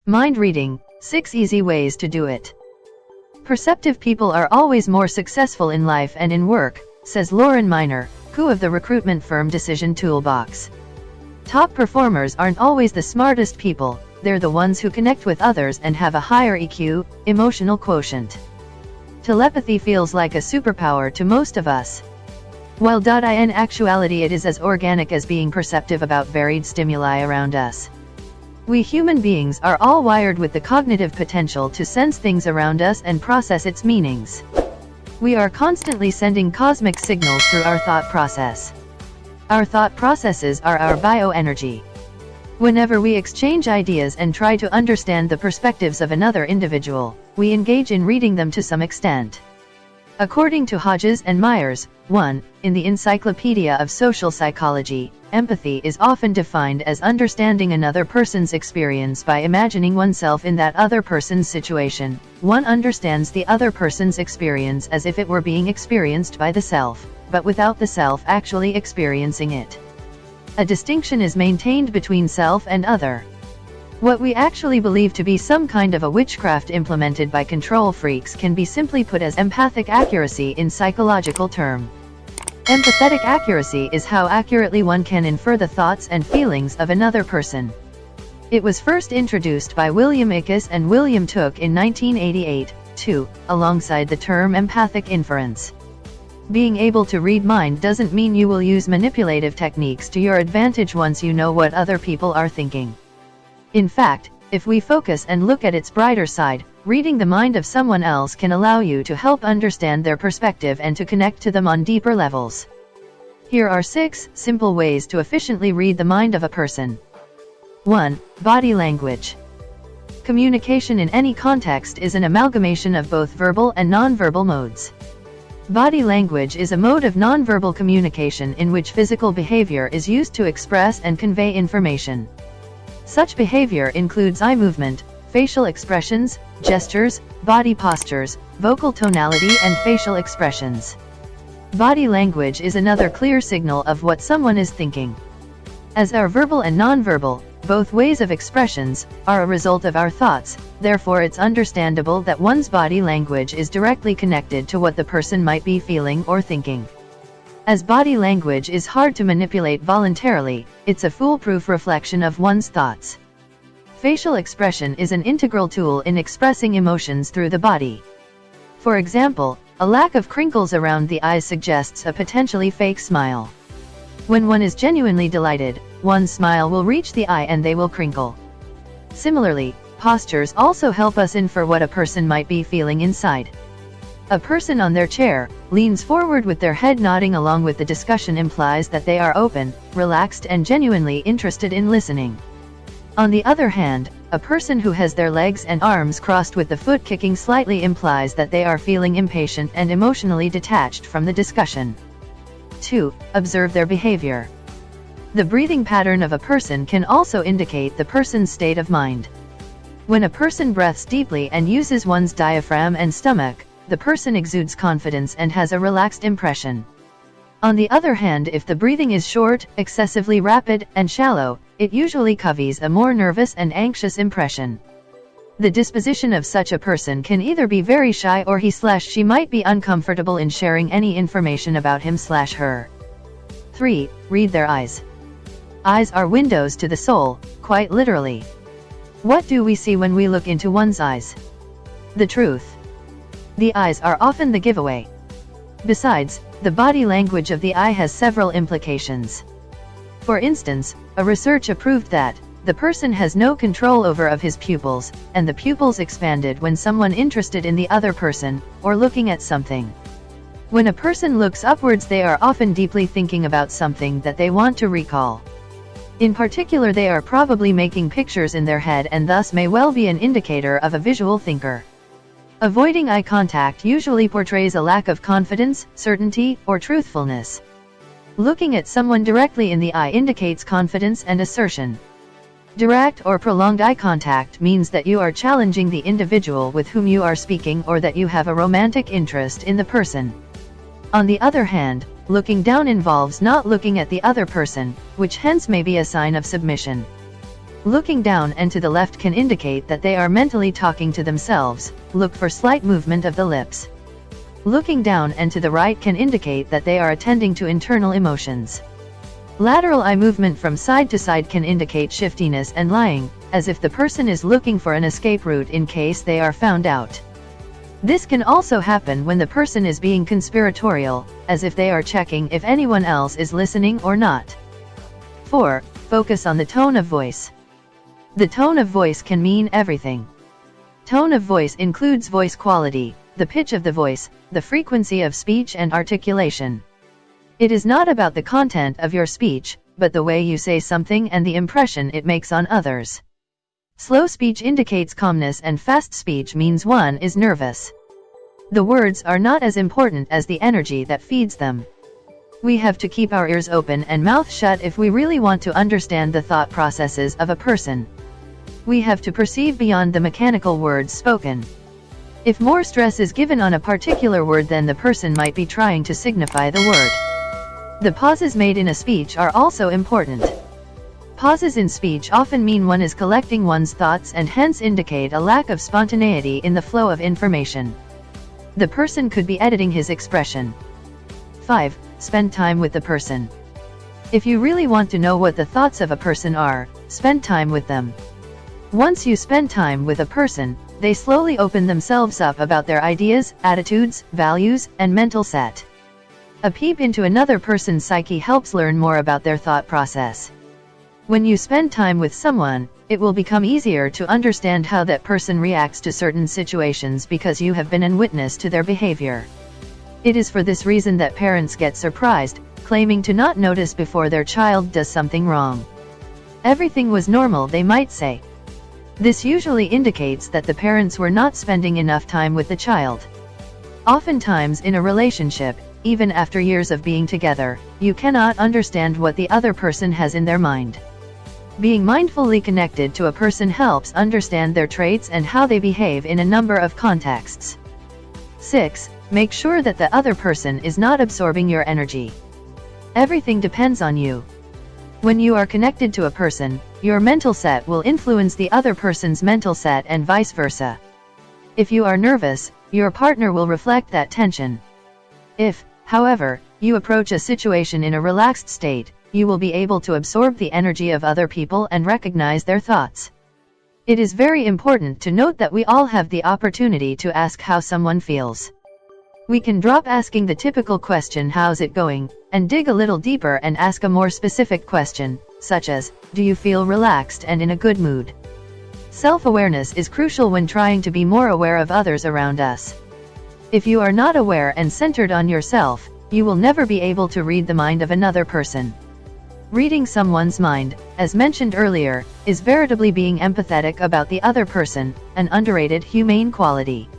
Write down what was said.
Mind reading, 6 easy ways to do it. Perceptive people are always more successful in life and in work, says Lauren Miner, CEO of the recruitment firm Decision Toolbox. Top performers aren't always the smartest people, they're the ones who connect with others and have a higher EQ, emotional quotient. Telepathy feels like a superpower to most of us. While in actuality it is as organic as being perceptive about varied stimuli around us. We human beings are all wired with the cognitive potential to sense things around us and process its meanings. We are constantly sending cosmic signals through our thought process. Our thought processes are our bioenergy. Whenever we exchange ideas and try to understand the perspectives of another individual, we engage in reading them to some extent. According to Hodges and Myers, 1, in the Encyclopedia of Social Psychology, empathy is often defined as understanding another person's experience by imagining oneself in that other person's situation. One understands the other person's experience as if it were being experienced by the self, but without the self actually experiencing it. A distinction is maintained between self and other. What we actually believe to be some kind of a witchcraft implemented by control freaks can be simply put as empathic accuracy in psychological term. Empathetic accuracy is how accurately one can infer the thoughts and feelings of another person. It was first introduced by William 𝗖cie and William Tooke in 1988, alongside the term empathic inference. Being able to read mind doesn't mean you will use manipulative techniques to your advantage once you know what other people are thinking. In fact, if we focus and look at its brighter side, reading the mind of someone else can allow you to help understand their perspective and to connect to them on deeper levels. Here are 6 simple ways to efficiently read the mind of a person. 1. Body language. Communication in any context is an amalgamation of both verbal and nonverbal modes. Body language is a mode of nonverbal communication in which physical behavior is used to express and convey information. Such behavior includes eye movement, facial expressions, gestures, body postures, vocal tonality and facial expressions. Body language is another clear signal of what someone is thinking. As are verbal and nonverbal, both ways of expressions, are a result of our thoughts, therefore it's understandable that one's body language is directly connected to what the person might be feeling or thinking. As body language is hard to manipulate voluntarily, it's a foolproof reflection of one's thoughts. Facial expression is an integral tool in expressing emotions through the body. For example, a lack of crinkles around the eyes suggests a potentially fake smile. When one is genuinely delighted, one's smile will reach the eye and they will crinkle. Similarly, postures also help us infer what a person might be feeling inside. A person on their chair, leans forward with their head nodding along with the discussion implies that they are open, relaxed and genuinely interested in listening. On the other hand, a person who has their legs and arms crossed with the foot kicking slightly implies that they are feeling impatient and emotionally detached from the discussion. 2. Observe their behavior. The breathing pattern of a person can also indicate the person's state of mind. When a person breathes deeply and uses one's diaphragm and stomach, the person exudes confidence and has a relaxed impression. On the other hand, if the breathing is short, excessively rapid, and shallow, it usually conveys a more nervous and anxious impression. The disposition of such a person can either be very shy or he/she might be uncomfortable in sharing any information about him/her. 3. Read their eyes. Eyes are windows to the soul, quite literally. What do we see when we look into one's eyes? The truth. The eyes are often the giveaway. Besides, the body language of the eye has several implications. For instance, a research proved that the person has no control over of his pupils, and the pupils expanded when someone interested in the other person, or looking at something. When a person looks upwards, they are often deeply thinking about something that they want to recall. In particular, they are probably making pictures in their head and thus may well be an indicator of a visual thinker. Avoiding eye contact usually portrays a lack of confidence, certainty, or truthfulness. Looking at someone directly in the eye indicates confidence and assertion. Direct or prolonged eye contact means that you are challenging the individual with whom you are speaking or that you have a romantic interest in the person. On the other hand, looking down involves not looking at the other person, which hence may be a sign of submission. Looking down and to the left can indicate that they are mentally talking to themselves. Look for slight movement of the lips. Looking down and to the right can indicate that they are attending to internal emotions. Lateral eye movement from side to side can indicate shiftiness and lying, as if the person is looking for an escape route in case they are found out. This can also happen when the person is being conspiratorial, as if they are checking if anyone else is listening or not. 4. Focus on the tone of voice. The tone of voice can mean everything. Tone of voice includes voice quality, the pitch of the voice, the frequency of speech and articulation. It is not about the content of your speech, but the way you say something and the impression it makes on others. Slow speech indicates calmness and fast speech means one is nervous. The words are not as important as the energy that feeds them. We have to keep our ears open and mouth shut if we really want to understand the thought processes of a person. We have to perceive beyond the mechanical words spoken. If more stress is given on a particular word, then the person might be trying to signify the word. The pauses made in a speech are also important. Pauses in speech often mean one is collecting one's thoughts and hence indicate a lack of spontaneity in the flow of information. The person could be editing his expression. 5. Spend time with the person. If you really want to know what the thoughts of a person are, spend time with them. Once you spend time with a person, they slowly open themselves up about their ideas, attitudes, values, and mental set. A peep into another person's psyche helps learn more about their thought process. When you spend time with someone, it will become easier to understand how that person reacts to certain situations because you have been a witness to their behavior. It is for this reason that parents get surprised, claiming to not notice before their child does something wrong. Everything was normal, they might say. This usually indicates that the parents were not spending enough time with the child. Oftentimes in a relationship, even after years of being together, you cannot understand what the other person has in their mind. Being mindfully connected to a person helps understand their traits and how they behave in a number of contexts. 6. Make sure that the other person is not absorbing your energy. Everything depends on you. When you are connected to a person, your mental set will influence the other person's mental set and vice versa. If you are nervous, your partner will reflect that tension. If, however, you approach a situation in a relaxed state, you will be able to absorb the energy of other people and recognize their thoughts. It is very important to note that we all have the opportunity to ask how someone feels. We can drop asking the typical question, "How's it going?" and dig a little deeper and ask a more specific question, such as, "Do you feel relaxed and in a good mood?" Self-awareness is crucial when trying to be more aware of others around us. If you are not aware and centered on yourself, you will never be able to read the mind of another person. Reading someone's mind, as mentioned earlier, is veritably being empathetic about the other person, an underrated humane quality.